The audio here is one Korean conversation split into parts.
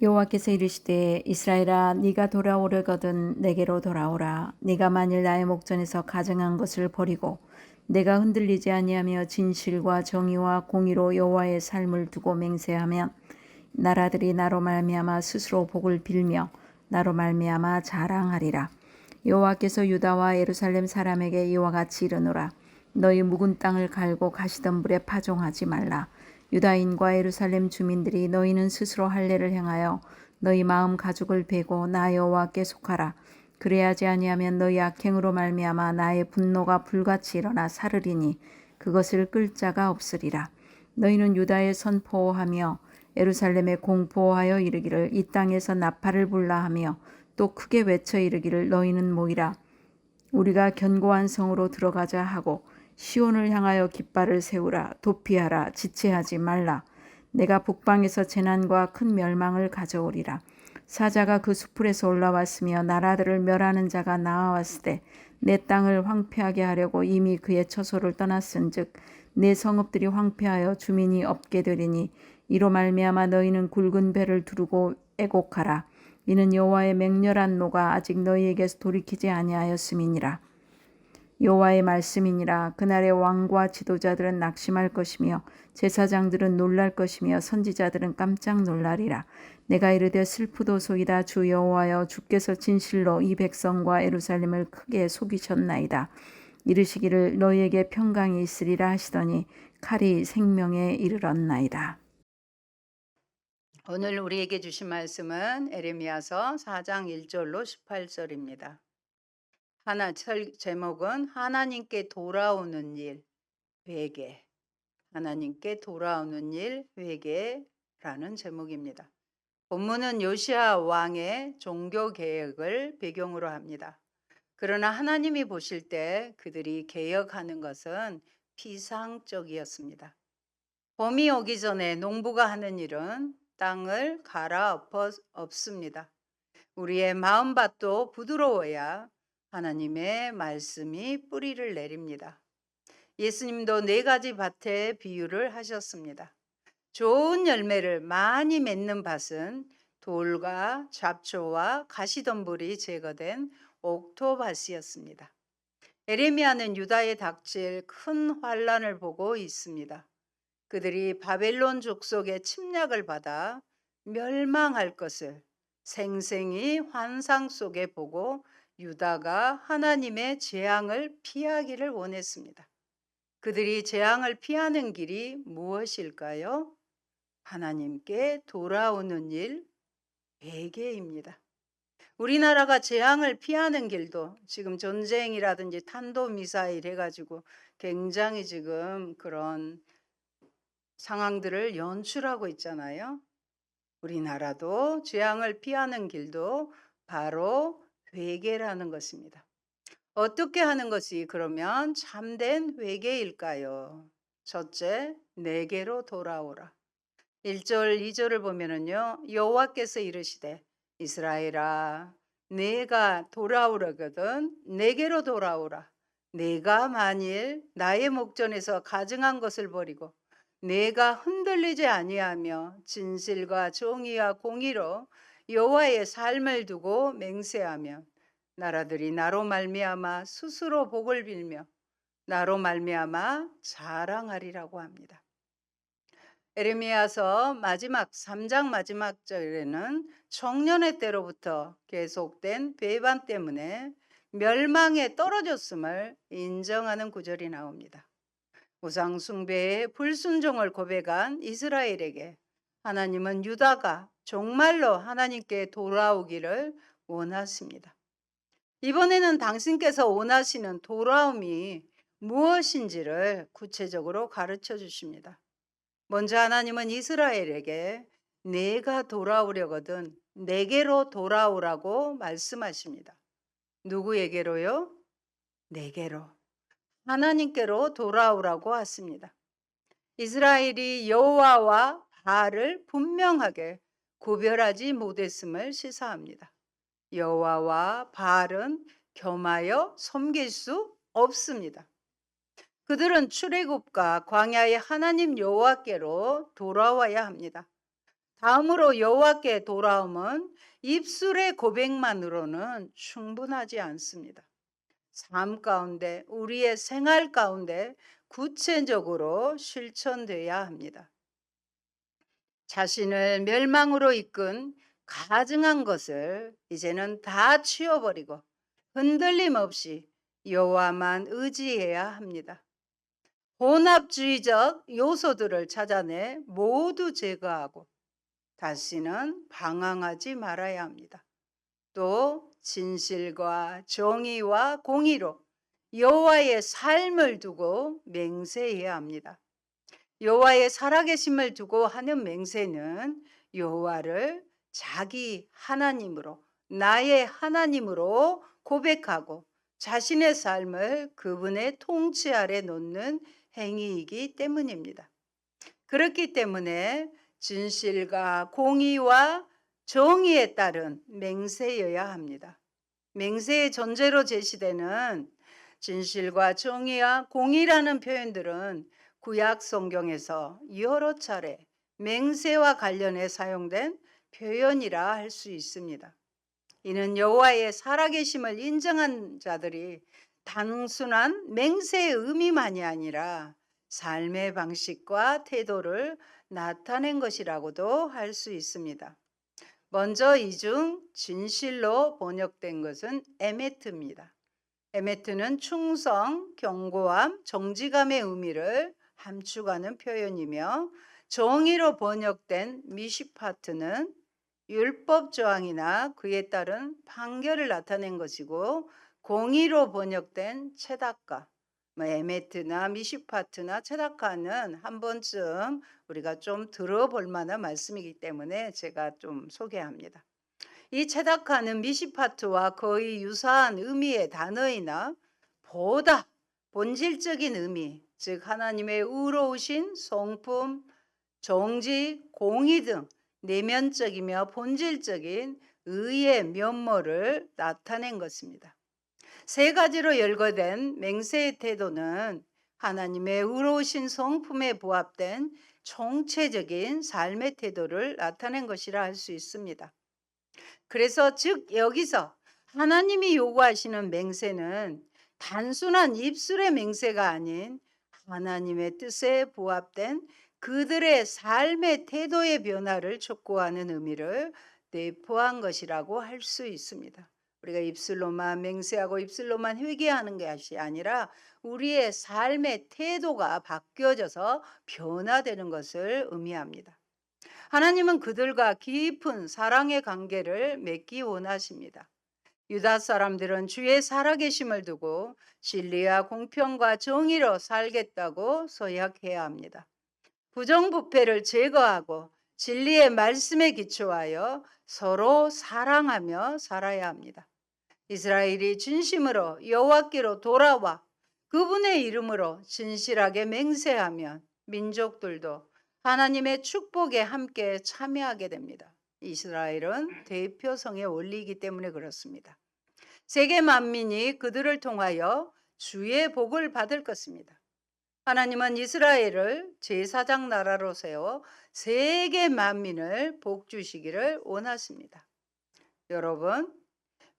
여호와께서 이르시되 이스라엘아 네가 돌아오려거든 내게로 돌아오라. 네가 만일 나의 목전에서 가증한 것을 버리고 내가 흔들리지 아니하며 진실과 정의와 공의로 여호와의 삶을 두고 맹세하면 나라들이 나로 말미암아 스스로 복을 빌며 나로 말미암아 자랑하리라. 여호와께서 유다와 예루살렘 사람에게 이와 같이 이르노라. 너희 묵은 땅을 갈고 가시던 불에 파종하지 말라. 유다인과 예루살렘 주민들이 너희는 스스로 할례를 행하여 너희 마음 가죽을 베고 나 여호와께 속하라. 그래야지 아니하면 너희 악행으로 말미암아 나의 분노가 불같이 일어나 사르리니 그것을 끌 자가 없으리라. 너희는 유다에 선포하며 예루살렘에 공포하여 이르기를 이 땅에서 나팔을 불라 하며 또 크게 외쳐 이르기를 너희는 모이라. 우리가 견고한 성으로 들어가자 하고 시온을 향하여 깃발을 세우라. 도피하라. 지체하지 말라. 내가 북방에서 재난과 큰 멸망을 가져오리라. 사자가 그 수풀에서 올라왔으며 나라들을 멸하는 자가 나아왔으되 내 땅을 황폐하게 하려고 이미 그의 처소를 떠났은즉 내 성읍들이 황폐하여 주민이 없게 되리니 이로 말미암아 너희는 굵은 배를 두르고 애곡하라. 이는 여호와의 맹렬한 노가 아직 너희에게서 돌이키지 아니하였음이니라. 여호와의 말씀이니라. 그날에 왕과 지도자들은 낙심할 것이며 제사장들은 놀랄 것이며 선지자들은 깜짝 놀라리라. 내가 이르되 슬프도소이다. 주 여호와여, 주께서 진실로 이 백성과 예루살렘을 크게 속이셨나이다. 이르시기를 너희에게 평강이 있으리라 하시더니 칼이 생명에 이르렀나이다. 오늘 우리에게 주신 말씀은 에레미야서 4장 1절로 18절입니다. 제목은 하나님께 돌아오는 일 회개. 하나님께 돌아오는 일 회개라는 제목입니다. 본문은 요시야 왕의 종교 개혁을 배경으로 합니다. 그러나 하나님이 보실 때 그들이 개혁하는 것은 피상적이었습니다. 봄이 오기 전에 농부가 하는 일은 땅을 갈아엎습니다. 우리의 마음밭도 부드러워야 하나님의 말씀이 뿌리를 내립니다. 예수님도 4가지 밭의 비유를 하셨습니다. 좋은 열매를 많이 맺는 밭은 돌과 잡초와 가시덤불이 제거된 옥토밭이었습니다. 에레미야는 유다에 닥칠 큰 환란을 보고 있습니다. 그들이 바벨론 족속의 침략을 받아 멸망할 것을 생생히 환상 속에 보고 유다가 하나님의 재앙을 피하기를 원했습니다. 그들이 재앙을 피하는 길이 무엇일까요? 하나님께 돌아오는 일, 회개입니다. 우리나라가 재앙을 피하는 길도 지금 전쟁이라든지 탄도미사일 해가지고 굉장히 지금 그런 상황들을 연출하고 있잖아요. 우리나라도 재앙을 피하는 길도 바로 회개라는 것입니다. 어떻게 하는 것이 그러면 참된 회개일까요? 첫째, 내게로 돌아오라. 1절, 2절을 보면은요, 여호와께서 이르시되 이스라엘아, 내가 돌아오려거든 내게로 돌아오라. 내가 만일 나의 목전에서 가증한 것을 버리고 내가 흔들리지 아니하며 진실과 정의와 공의로 여호와의 삶을 두고 맹세하면 나라들이 나로 말미암아 스스로 복을 빌며 나로 말미암아 자랑하리라고 합니다. 에레미야서 마지막 3장 마지막 절에는 청년의 때로부터 계속된 배반 때문에 멸망에 떨어졌음을 인정하는 구절이 나옵니다. 우상 숭배의 불순종을 고백한 이스라엘에게 하나님은 유다가 정말로 하나님께 돌아오기를 원하십니다. 이번에는 당신께서 원하시는 돌아옴이 무엇인지를 구체적으로 가르쳐 주십니다. 먼저 하나님은 이스라엘에게 내가 돌아오려거든 내게로 돌아오라고 말씀하십니다. 누구에게로요? 내게로. 하나님께로 돌아오라고 하십니다. 이스라엘이 여호와와 바알을 분명하게 구별하지 못했음을 시사합니다. 여호와와 바알은 겸하여 섬길 수 없습니다. 그들은 출애굽과 광야의 하나님 여호와께로 돌아와야 합니다. 다음으로 여호와께 돌아옴은 입술의 고백만으로는 충분하지 않습니다. 삶 가운데, 우리의 생활 가운데 구체적으로 실천돼야 합니다. 자신을 멸망으로 이끈 가증한 것을 이제는 다 치워버리고 흔들림 없이 여호와만 의지해야 합니다. 혼합주의적 요소들을 찾아내 모두 제거하고 다시는 방황하지 말아야 합니다. 또 진실과 정의와 공의로 여호와의 삶을 두고 맹세해야 합니다. 여호와의 살아계심을 두고 하는 맹세는 여호와를 자기 하나님으로, 나의 하나님으로 고백하고 자신의 삶을 그분의 통치 아래 놓는 행위이기 때문입니다. 그렇기 때문에 진실과 공의와 정의에 따른 맹세여야 합니다. 맹세의 전제로 제시되는 진실과 정의와 공의라는 표현들은 구약 성경에서 여러 차례 맹세와 관련해 사용된 표현이라 할 수 있습니다. 이는 여호와의 살아계심을 인정한 자들이 단순한 맹세의 의미만이 아니라 삶의 방식과 태도를 나타낸 것이라고도 할 수 있습니다. 먼저 이 중 진실로 번역된 것은 에메트입니다. 에메트는 충성, 견고함, 정직함의 의미를 함축하는 표현이며, 정의로 번역된 미시파트는 율법 조항이나 그에 따른 판결을 나타낸 것이고, 공의로 번역된 체다카, 에메트나 미시파트나 체다카는 한 번쯤 우리가 좀 들어볼 만한 말씀이기 때문에 제가 좀 소개합니다. 이 체다카는 미시파트와 거의 유사한 의미의 단어이나 보다 본질적인 의미, 즉 하나님의 의로우신 성품, 정직, 공의 등 내면적이며 본질적인 의의 면모를 나타낸 것입니다. 세 가지로 열거된 맹세의 태도는 하나님의 의로우신 성품에 부합된 총체적인 삶의 태도를 나타낸 것이라 할 수 있습니다. 그래서 즉 여기서 하나님이 요구하시는 맹세는 단순한 입술의 맹세가 아닌 하나님의 뜻에 부합된 그들의 삶의 태도의 변화를 촉구하는 의미를 내포한 것이라고 할 수 있습니다. 우리가 입술로만 맹세하고 입술로만 회개하는 것이 아니라 우리의 삶의 태도가 바뀌어져서 변화되는 것을 의미합니다. 하나님은 그들과 깊은 사랑의 관계를 맺기 원하십니다. 유다 사람들은 주의 살아계심을 두고 진리와 공평과 정의로 살겠다고 서약해야 합니다. 부정부패를 제거하고 진리의 말씀에 기초하여 서로 사랑하며 살아야 합니다. 이스라엘이 진심으로 여호와께로 돌아와 그분의 이름으로 진실하게 맹세하면 민족들도 하나님의 축복에 함께 참여하게 됩니다. 이스라엘은 대표성의 원리이기 때문에 그렇습니다. 세계 만민이 그들을 통하여 주의 복을 받을 것입니다. 하나님은 이스라엘을 제사장 나라로 세워 세계 만민을 복 주시기를 원하십니다. 여러분,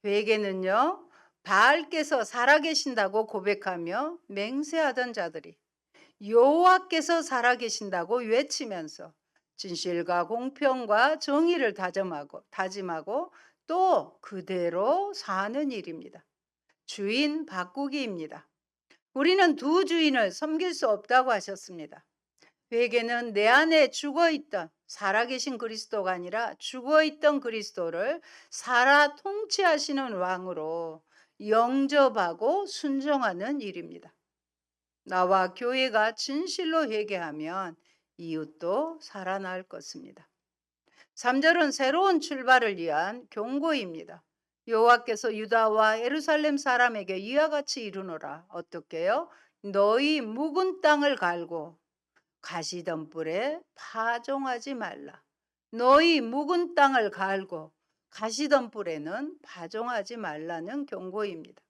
회개는요, 바알께서 살아계신다고 고백하며 맹세하던 자들이 여호와께서 살아계신다고 외치면서 진실과 공평과 정의를 다짐하고 또 그대로 사는 일입니다. 주인 바꾸기입니다. 우리는 두 주인을 섬길 수 없다고 하셨습니다. 회개는 내 안에 죽어있던 살아계신 그리스도가 아니라 죽어있던 그리스도를 살아 통치하시는 왕으로 영접하고 순종하는 일입니다. 나와 교회가 진실로 회개하면 이웃도 살아날 것입니다. 3절은 새로운 출발을 위한 경고입니다. 여호와께서 유다와 예루살렘 사람에게 이와 같이 이르노라. 어떻게요? 너희 묵은 땅을 갈고 가시덤불에 파종하지 말라. 너희 묵은 땅을 갈고 가시덤불에는 파종하지 말라는 경고입니다.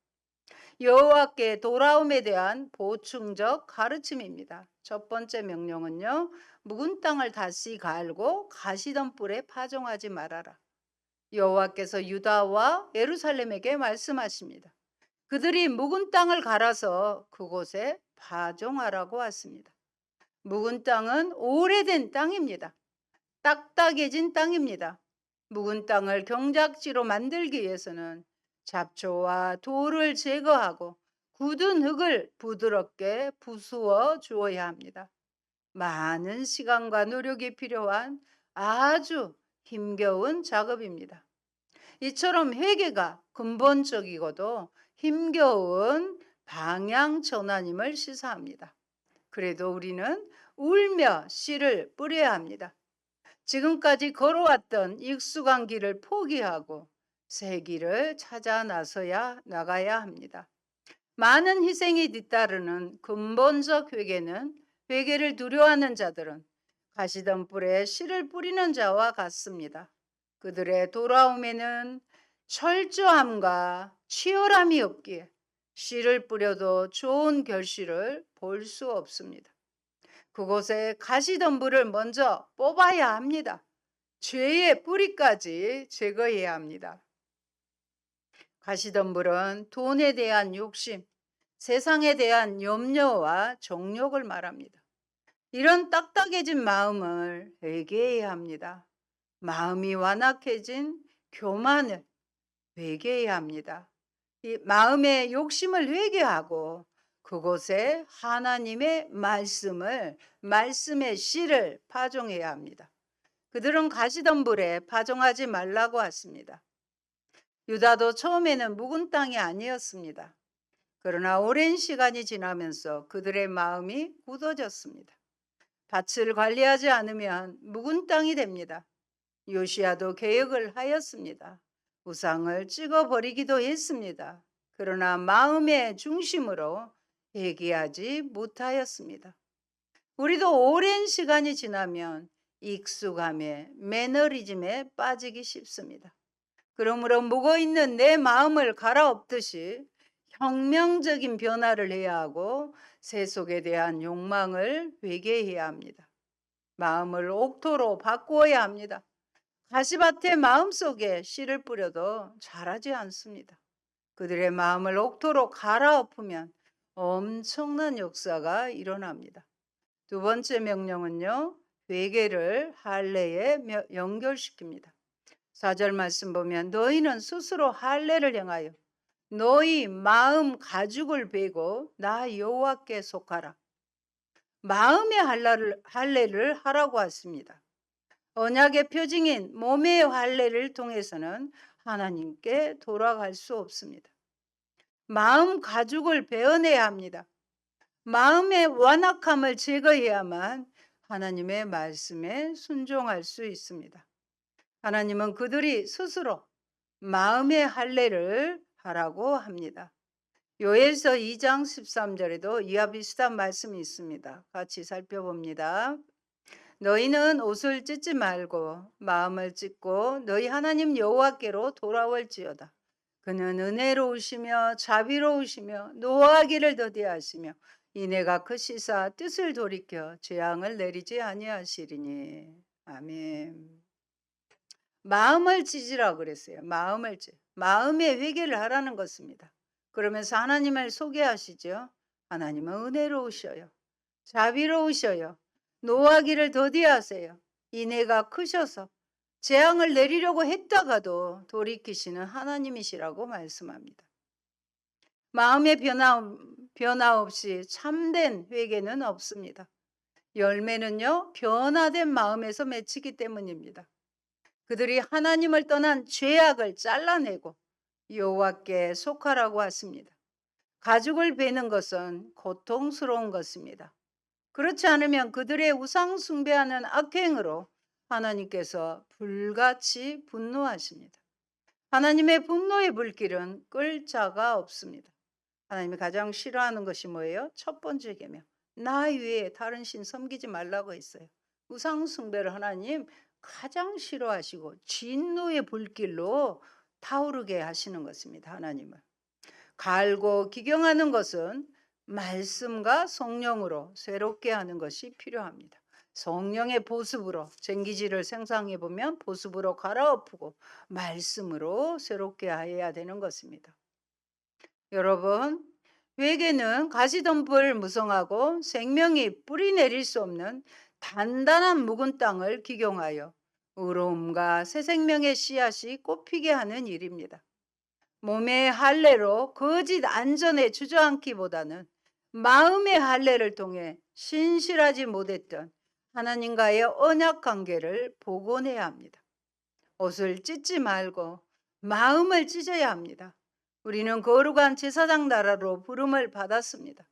여호와께 돌아옴에 대한 보충적 가르침입니다. 첫 번째 명령은요. 묵은 땅을 다시 갈고 가시던 뿔에 파종하지 말아라. 여호와께서 유다와 예루살렘에게 말씀하십니다. 그들이 묵은 땅을 갈아서 그곳에 파종하라고 하십니다. 묵은 땅은 오래된 땅입니다. 딱딱해진 땅입니다. 묵은 땅을 경작지로 만들기 위해서는 잡초와 돌을 제거하고 굳은 흙을 부드럽게 부수어 주어야 합니다. 많은 시간과 노력이 필요한 아주 힘겨운 작업입니다. 이처럼 회개가 근본적이고도 힘겨운 방향 전환임을 시사합니다. 그래도 우리는 울며 씨를 뿌려야 합니다. 지금까지 걸어왔던 익숙한 길을 포기하고 새 길을 찾아 나가야 합니다. 많은 희생이 뒤따르는 근본적 회개는 회개를 두려워하는 자들은 가시던 뿔에 씨를 뿌리는 자와 같습니다. 그들의 돌아옴에는 철저함과 치열함이 없기에 씨를 뿌려도 좋은 결실을 볼 수 없습니다. 그곳에 가시덤불을 먼저 뽑아야 합니다. 죄의 뿌리까지 제거해야 합니다. 가시덤불은 돈에 대한 욕심, 세상에 대한 염려와 정욕을 말합니다. 이런 딱딱해진 마음을 회개해야 합니다. 마음이 완악해진 교만을 회개해야 합니다. 이 마음의 욕심을 회개하고 그곳에 하나님의 말씀의 씨를 파종해야 합니다. 그들은 가시덤불에 파종하지 말라고 하십니다. 유다도 처음에는 묵은 땅이 아니었습니다. 그러나 오랜 시간이 지나면서 그들의 마음이 굳어졌습니다. 밭을 관리하지 않으면 묵은 땅이 됩니다. 요시야도 개혁을 하였습니다. 우상을 찍어버리기도 했습니다. 그러나 마음의 중심으로 회개하지 못하였습니다. 우리도 오랜 시간이 지나면 익숙함에 매너리즘에 빠지기 쉽습니다. 그러므로 묵어있는 내 마음을 갈아엎듯이 혁명적인 변화를 해야 하고 세속에 대한 욕망을 회개해야 합니다. 마음을 옥토로 바꾸어야 합니다. 가시밭의 마음속에 씨를 뿌려도 자라지 않습니다. 그들의 마음을 옥토로 갈아엎으면 엄청난 역사가 일어납니다. 두 번째 명령은요. 회개를 할례에 연결시킵니다. 4절 말씀 보면 너희는 스스로 할례를 행하여 너희 마음 가죽을 베고 나 여호와께 속하라. 마음의 할례를 하라고 하십니다. 언약의 표징인 몸의 할례를 통해서는 하나님께 돌아갈 수 없습니다. 마음 가죽을 베어내야 합니다. 마음의 완악함을 제거해야만 하나님의 말씀에 순종할 수 있습니다. 하나님은 그들이 스스로 마음의 할례를 하라고 합니다. 요엘서 2장 13절에도 이와 비슷한 말씀이 있습니다. 같이 살펴봅니다. 너희는 옷을 찢지 말고 마음을 찢고 너희 하나님 여호와께로 돌아올지어다. 그는 은혜로우시며 자비로우시며 노하기를 더디하시며 이내가 크시사 뜻을 돌이켜 재앙을 내리지 아니하시리니. 아멘. 마음을 찢으라 그랬어요. 마음의 회개를 하라는 것입니다. 그러면서 하나님을 소개하시죠. 하나님은 은혜로우셔요. 자비로우셔요. 노하기를 더디하세요. 인애가 크셔서 재앙을 내리려고 했다가도 돌이키시는 하나님이시라고 말씀합니다. 마음의 변화 없이 참된 회개는 없습니다. 열매는요, 변화된 마음에서 맺히기 때문입니다. 그들이 하나님을 떠난 죄악을 잘라내고 여호와께 속하라고 하십니다. 가죽을 베는 것은 고통스러운 것입니다. 그렇지 않으면 그들의 우상 숭배하는 악행으로 하나님께서 불같이 분노하십니다. 하나님의 분노의 불길은 끌 자가 없습니다. 하나님이 가장 싫어하는 것이 뭐예요? 첫 번째 계명. 나 외에 다른 신 섬기지 말라고 했어요. 우상 숭배를 하나님 가장 싫어하시고 진노의 불길로 타오르게 하시는 것입니다. 하나님을. 갈고 기경하는 것은 말씀과 성령으로 새롭게 하는 것이 필요합니다. 성령의 보습으로 쟁기질을 생성해 보면 보습으로 갈아엎고 말씀으로 새롭게 해야 되는 것입니다. 여러분, 회개는 가시덤불 무성하고 생명이 뿌리 내릴 수 없는 단단한 묵은 땅을 기경하여 의로움과 새 생명의 씨앗이 꽃피게 하는 일입니다. 몸의 할례로 거짓 안전에 주저앉기보다는 마음의 할례를 통해 신실하지 못했던 하나님과의 언약 관계를 복원해야 합니다. 옷을 찢지 말고 마음을 찢어야 합니다. 우리는 거룩한 제사장 나라로 부름을 받았습니다.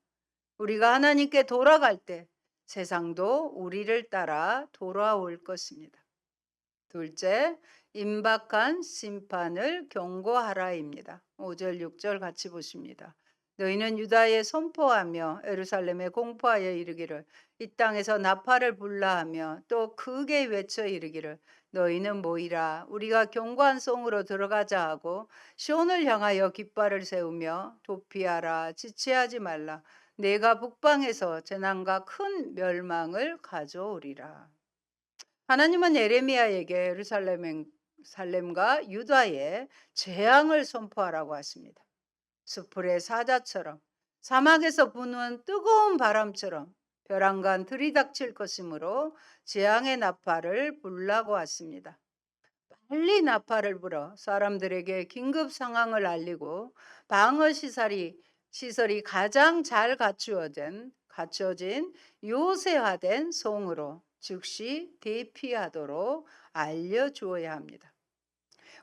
우리가 하나님께 돌아갈 때 세상도 우리를 따라 돌아올 것입니다. 둘째, 임박한 심판을 경고하라입니다. 5절, 6절 같이 보십니다. 너희는 유다에 선포하며 예루살렘에 공포하여 이르기를 이 땅에서 나팔을 불라 하며 또 크게 외쳐 이르기를 너희는 모이라 우리가 견고한 성으로 들어가자 하고 시온을 향하여 깃발을 세우며 도피하라 지체하지 말라 내가 북방에서 재난과 큰 멸망을 가져오리라. 하나님은 예레미야에게 예루살렘과 유다에 재앙을 선포하라고 하십니다. 수풀의 사자처럼 사막에서 부는 뜨거운 바람처럼 벼랑간 들이닥칠 것이므로 재앙의 나팔을 불라고 하십니다. 빨리 나팔을 불어 사람들에게 긴급 상황을 알리고 방어 시설이 가장 잘 갖추어진 요새화된 성으로 즉시 대피하도록 알려주어야 합니다.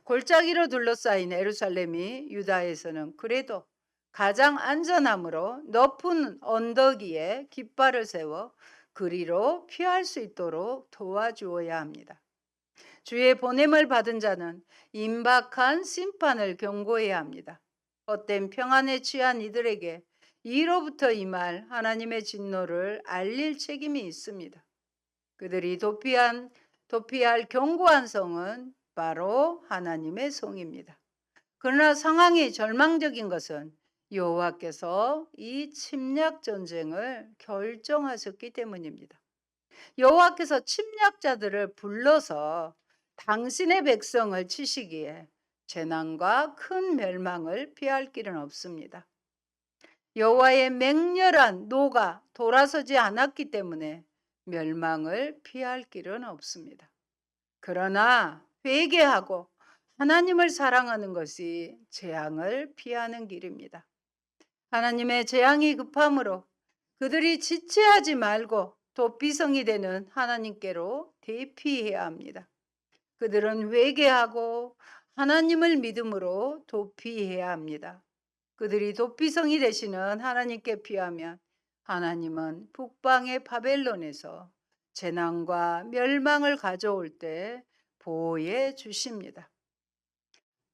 골짜기로 둘러싸인 예루살렘이 유다에서는 그래도 가장 안전함으로 높은 언덕 위에 깃발을 세워 그리로 피할 수 있도록 도와주어야 합니다. 주의 보냄을 받은 자는 임박한 심판을 경고해야 합니다. 헛된 평안에 취한 이들에게 이로부터 임할 하나님의 진노를 알릴 책임이 있습니다. 그들이 도피할 견고한 성은 바로 하나님의 성입니다. 그러나 상황이 절망적인 것은 여호와께서 이 침략 전쟁을 결정하셨기 때문입니다. 여호와께서 침략자들을 불러서 당신의 백성을 치시기에 재난과 큰 멸망을 피할 길은 없습니다. 여호와의 맹렬한 노가 돌아서지 않았기 때문에 멸망을 피할 길은 없습니다. 그러나 회개하고 하나님을 사랑하는 것이 재앙을 피하는 길입니다. 하나님의 재앙이 급함으로 그들이 지체하지 말고 도피성이 되는 하나님께로 대피해야 합니다. 그들은 회개하고 하나님을 믿음으로 도피해야 합니다. 그들이 도피성이 되시는 하나님께 피하면 하나님은 북방의 바벨론에서 재난과 멸망을 가져올 때 보호해 주십니다.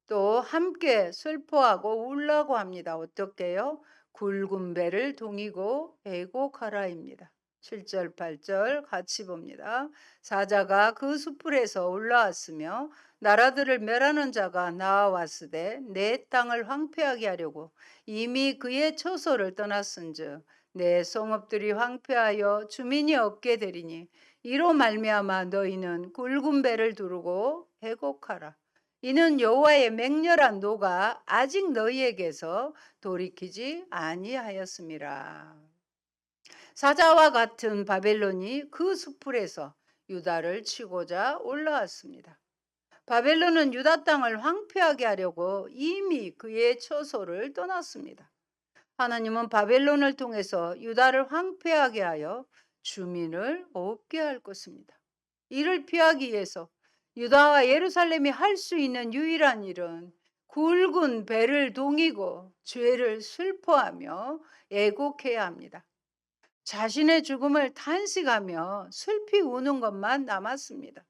또 함께 슬퍼하고 울라고 합니다. 어떻게요? 굵은 배를 동이고 애곡하라입니다. 7절, 8절 같이 봅니다. 사자가 그 숲풀에서 올라왔으며 나라들을 멸하는 자가 나와왔으되 내 땅을 황폐하게 하려고 이미 그의 처소를 떠났은즉 내 성읍들이 황폐하여 주민이 없게 되리니 이로 말미암아 너희는 굵은 배를 두르고 애곡하라. 이는 여호와의 맹렬한 노가 아직 너희에게서 돌이키지 아니하였음이라. 사자와 같은 바벨론이 그 숲풀에서 유다를 치고자 올라왔습니다. 바벨론은 유다 땅을 황폐하게 하려고 이미 그의 처소를 떠났습니다. 하나님은 바벨론을 통해서 유다를 황폐하게 하여 주민을 없게 할 것입니다. 이를 피하기 위해서 유다와 예루살렘이 할 수 있는 유일한 일은 굵은 배를 동이고 죄를 슬퍼하며 애곡해야 합니다. 자신의 죽음을 탄식하며 슬피 우는 것만 남았습니다.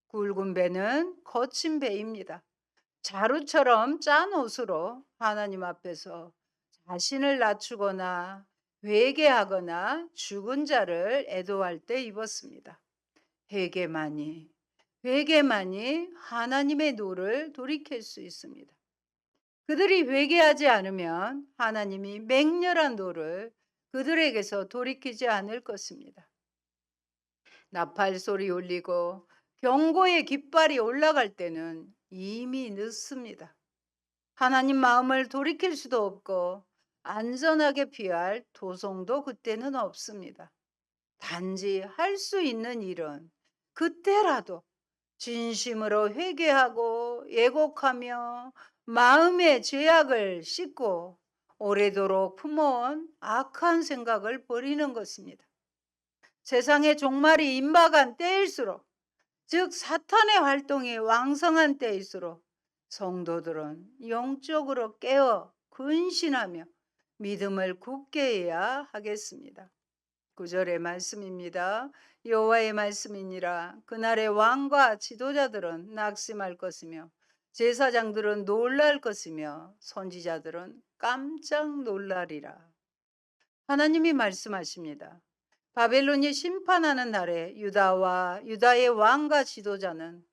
굵은 배는 거친 배입니다. 자루처럼 짠 옷으로 하나님 앞에서 자신을 낮추거나 회개하거나 죽은 자를 애도할 때 입었습니다. 회개만이 하나님의 노를 돌이킬 수 있습니다. 그들이 회개하지 않으면 하나님이 맹렬한 노를 그들에게서 돌이키지 않을 것입니다. 나팔 소리 울리고 경고의 깃발이 올라갈 때는 이미 늦습니다. 하나님 마음을 돌이킬 수도 없고 안전하게 피할 도성도 그때는 없습니다. 단지 할 수 있는 일은 그때라도 진심으로 회개하고 예곡하며 마음의 죄악을 씻고 오래도록 품어온 악한 생각을 버리는 것입니다. 세상의 종말이 임박한 때일수록, 즉 사탄의 활동이 왕성한 때일수록 성도들은 영적으로 깨어 근신하며 믿음을 굳게 해야 하겠습니다. 9절의 말씀입니다. 여호와의 말씀이니라. 그날의 왕과 지도자들은 낙심할 것이며 제사장들은 놀랄 것이며 선지자들은 깜짝 놀라리라. 하나님이 말씀하십니다. 바벨론이 심판하는 날에 유다와 유다의 왕과 지도자는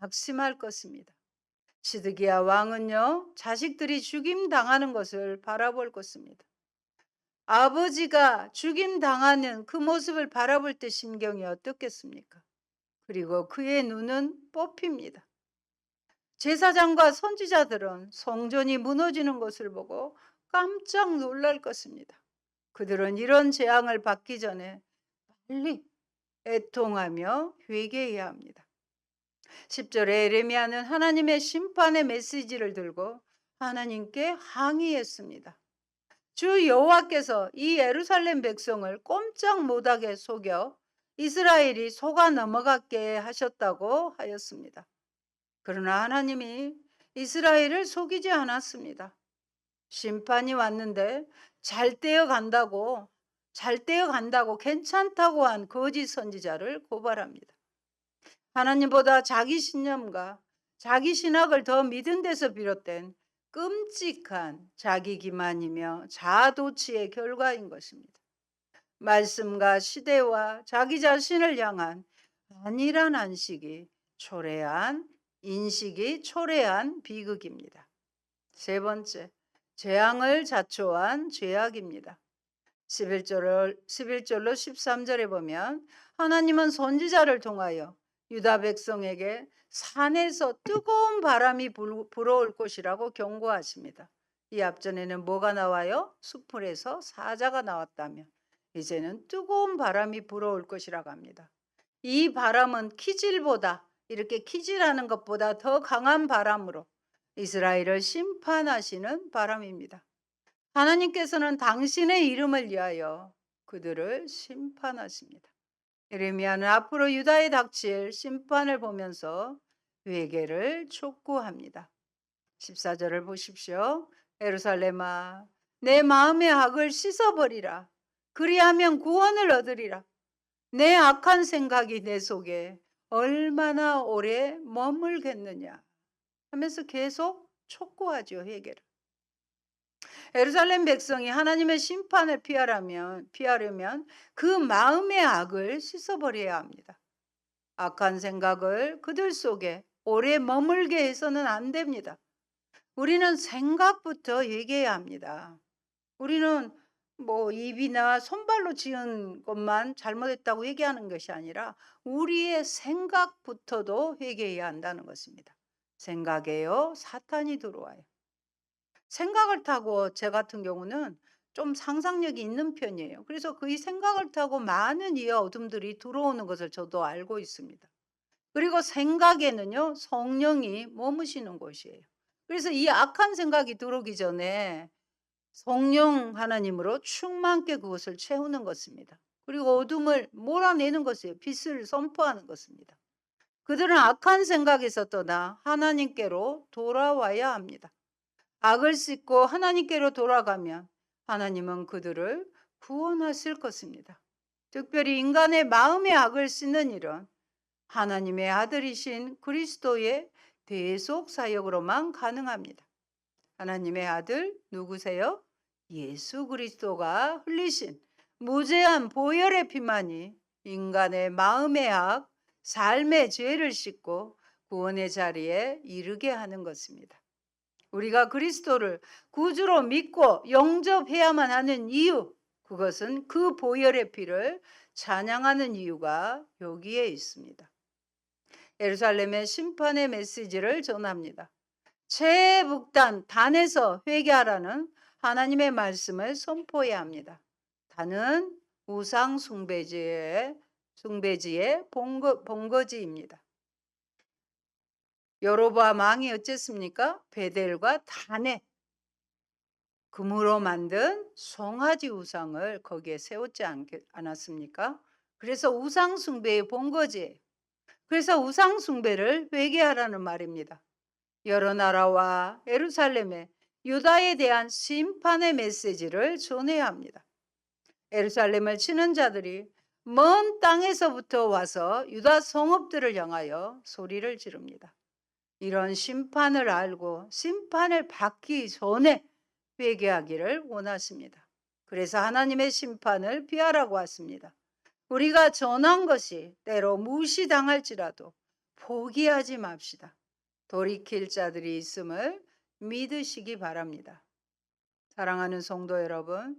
낙심할 것입니다. 시드기야 왕은요, 자식들이 죽임 당하는 것을 바라볼 것입니다. 아버지가 죽임 당하는 그 모습을 바라볼 때 심경이 어떻겠습니까? 그리고 그의 눈은 뽑힙니다. 제사장과 선지자들은 성전이 무너지는 것을 보고 깜짝 놀랄 것입니다. 그들은 이런 재앙을 받기 전에 빨리 애통하며 회개해야 합니다. 10절에 에레미야는 하나님의 심판의 메시지를 들고 하나님께 항의했습니다. 주 여호와께서 이 예루살렘 백성을 꼼짝 못하게 속여 이스라엘이 속아 넘어갔게 하셨다고 하였습니다. 그러나 하나님이 이스라엘을 속이지 않았습니다. 심판이 왔는데 잘 떼어간다고 괜찮다고 한 거짓 선지자를 고발합니다. 하나님보다 자기 신념과 자기 신학을 더 믿은 데서 비롯된 끔찍한 자기 기만이며 자아도취의 결과인 것입니다. 말씀과 시대와 자기 자신을 향한 안일한 인식이 초래한 비극입니다. 세 번째, 재앙을 자초한 죄악입니다. 11절로 13절에 보면 하나님은 선지자를 통하여 유다 백성에게 산에서 뜨거운 바람이 불어올 것이라고 경고하십니다. 이 앞전에는 뭐가 나와요? 수풀에서 사자가 나왔다면 이제는 뜨거운 바람이 불어올 것이라고 합니다. 이 바람은 이렇게 키질하는 것보다 더 강한 바람으로 이스라엘을 심판하시는 바람입니다. 하나님께서는 당신의 이름을 위하여 그들을 심판하십니다. 예레미야는 앞으로 유다에 닥칠 심판을 보면서 회개를 촉구합니다. 14절을 보십시오. 예루살렘아, 내 마음의 악을 씻어버리라. 그리하면 구원을 얻으리라. 내 악한 생각이 내 속에 얼마나 오래 머물겠느냐 하면서 계속 촉구하죠, 회개를. 예루살렘 백성이 하나님의 심판을 피하려면 그 마음의 악을 씻어버려야 합니다. 악한 생각을 그들 속에 오래 머물게 해서는 안 됩니다. 우리는 생각부터 얘기해야 합니다. 우리는 입이나 손발로 지은 것만 잘못했다고 얘기하는 것이 아니라 우리의 생각부터도 회개해야 한다는 것입니다. 생각에요, 사탄이 들어와요. 생각을 타고 제 같은 경우는 좀 상상력이 있는 편이에요. 그래서 그 생각을 타고 많은 이해 어둠들이 들어오는 것을 저도 알고 있습니다. 그리고 생각에는요, 성령이 머무시는 곳이에요. 그래서 이 악한 생각이 들어오기 전에 성령 하나님으로 충만케 그것을 채우는 것입니다. 그리고 어둠을 몰아내는 것이에요. 빛을 선포하는 것입니다. 그들은 악한 생각에서 떠나 하나님께로 돌아와야 합니다. 악을 씻고 하나님께로 돌아가면 하나님은 그들을 구원하실 것입니다. 특별히 인간의 마음의 악을 씻는 일은 하나님의 아들이신 그리스도의 대속 사역으로만 가능합니다. 하나님의 아들 누구세요? 예수 그리스도가 흘리신 무제한 보혈의 피만이 인간의 마음의 악, 삶의 죄를 씻고 구원의 자리에 이르게 하는 것입니다. 우리가 그리스도를 구주로 믿고 영접해야만 하는 이유, 그것은 그 보혈의 피를 찬양하는 이유가 여기에 있습니다. 예루살렘의 심판의 메시지를 전합니다. 최북단 단에서 회개하라는 하나님의 말씀을 선포해야 합니다. 단은 우상 숭배지의 본거지입니다. 여로보암 왕이 어쨌습니까? 베델과 단에 금으로 만든 송아지 우상을 거기에 세웠지 않았습니까? 그래서 우상 숭배의 본거지예요. 그래서 우상 숭배를 회개하라는 말입니다. 여러 나라와 예루살렘에 유다에 대한 심판의 메시지를 전해야 합니다. 예루살렘을 치는 자들이 먼 땅에서부터 와서 유다 성읍들을 향하여 소리를 지릅니다. 이런 심판을 알고 심판을 받기 전에 회개하기를 원하십니다. 그래서 하나님의 심판을 피하라고 하십니다. 우리가 전한 것이 때로 무시당할지라도 포기하지 맙시다. 돌이킬 자들이 있음을 믿으시기 바랍니다. 사랑하는 성도 여러분,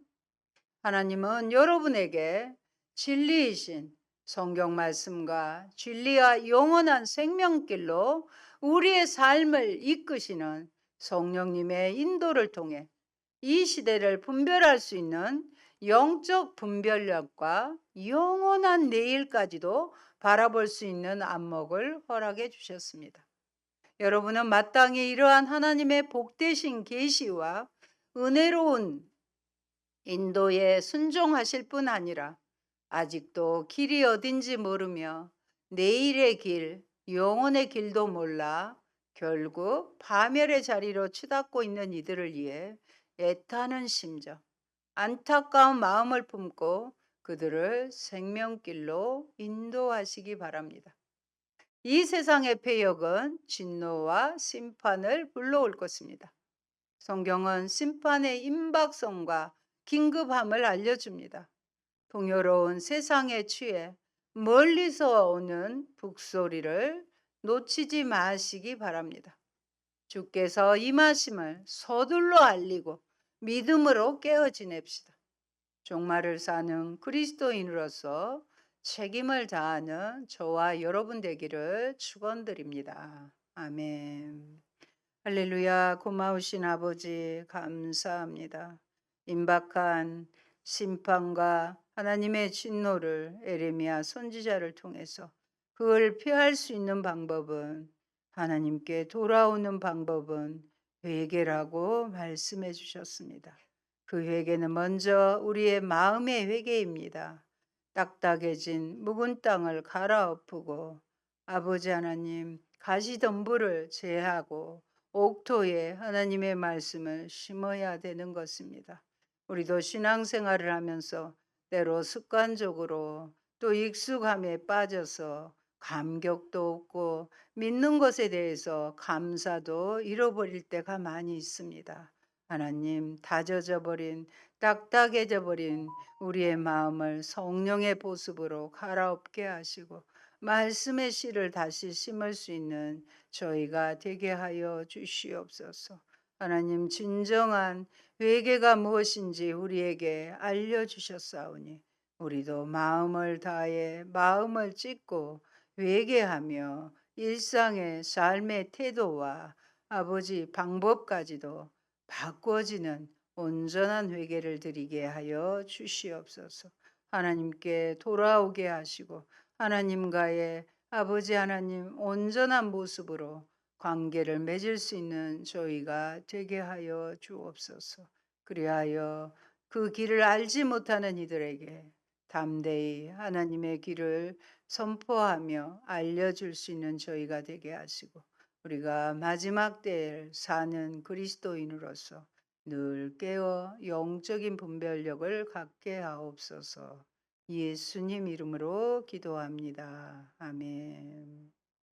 하나님은 여러분에게 진리이신 성경 말씀과 진리와 영원한 생명길로 우리의 삶을 이끄시는 성령님의 인도를 통해 이 시대를 분별할 수 있는 영적 분별력과 영원한 내일까지도 바라볼 수 있는 안목을 허락해 주셨습니다. 여러분은 마땅히 이러한 하나님의 복되신 계시와 은혜로운 인도에 순종하실 뿐 아니라 아직도 길이 어딘지 모르며 내일의 길, 영혼의 길도 몰라 결국 파멸의 자리로 치닫고 있는 이들을 위해 애타는 심정, 안타까운 마음을 품고 그들을 생명길로 인도하시기 바랍니다. 이 세상의 폐역은 진노와 심판을 불러올 것입니다. 성경은 심판의 임박성과 긴급함을 알려줍니다. 풍요로운 세상에 취해 멀리서 오는 북소리를 놓치지 마시기 바랍니다. 주께서 임하심을 서둘러 알리고 믿음으로 깨어 지냅시다. 종말을 사는 그리스도인으로서 책임을 다하는 저와 여러분 되기를 축원드립니다. 아멘. 할렐루야. 고마우신 아버지 감사합니다. 임박한 심판과 하나님의 진노를 에레미야 선지자를 통해서 그걸 피할 수 있는 방법은, 하나님께 돌아오는 방법은 회개라고 말씀해 주셨습니다. 그 회개는 먼저 우리의 마음의 회개입니다. 딱딱해진 묵은 땅을 갈아엎고 아버지 하나님 가시덤불을 제하고 옥토에 하나님의 말씀을 심어야 되는 것입니다. 우리도 신앙생활을 하면서 때로 습관적으로 또 익숙함에 빠져서 감격도 없고 믿는 것에 대해서 감사도 잃어버릴 때가 많이 있습니다. 하나님, 다져져 버린, 딱딱해져 버린 우리의 마음을 성령의 보습으로 갈아엎게 하시고 말씀의 씨를 다시 심을 수 있는 저희가 되게 하여 주시옵소서. 하나님, 진정한 회개가 무엇인지 우리에게 알려주셨사오니 우리도 마음을 다해 마음을 찢고 회개하며 일상의 삶의 태도와 아버지 방법까지도 바꿔지는 온전한 회개를 드리게 하여 주시옵소서. 하나님께 돌아오게 하시고 하나님과의 아버지 하나님 온전한 모습으로 관계를 맺을 수 있는 저희가 되게 하여 주옵소서. 그리하여 그 길을 알지 못하는 이들에게 담대히 하나님의 길을 선포하며 알려줄 수 있는 저희가 되게 하시고 우리가 마지막 때에 사는 그리스도인으로서 늘 깨어 영적인 분별력을 갖게 하옵소서. 예수님 이름으로 기도합니다. 아멘.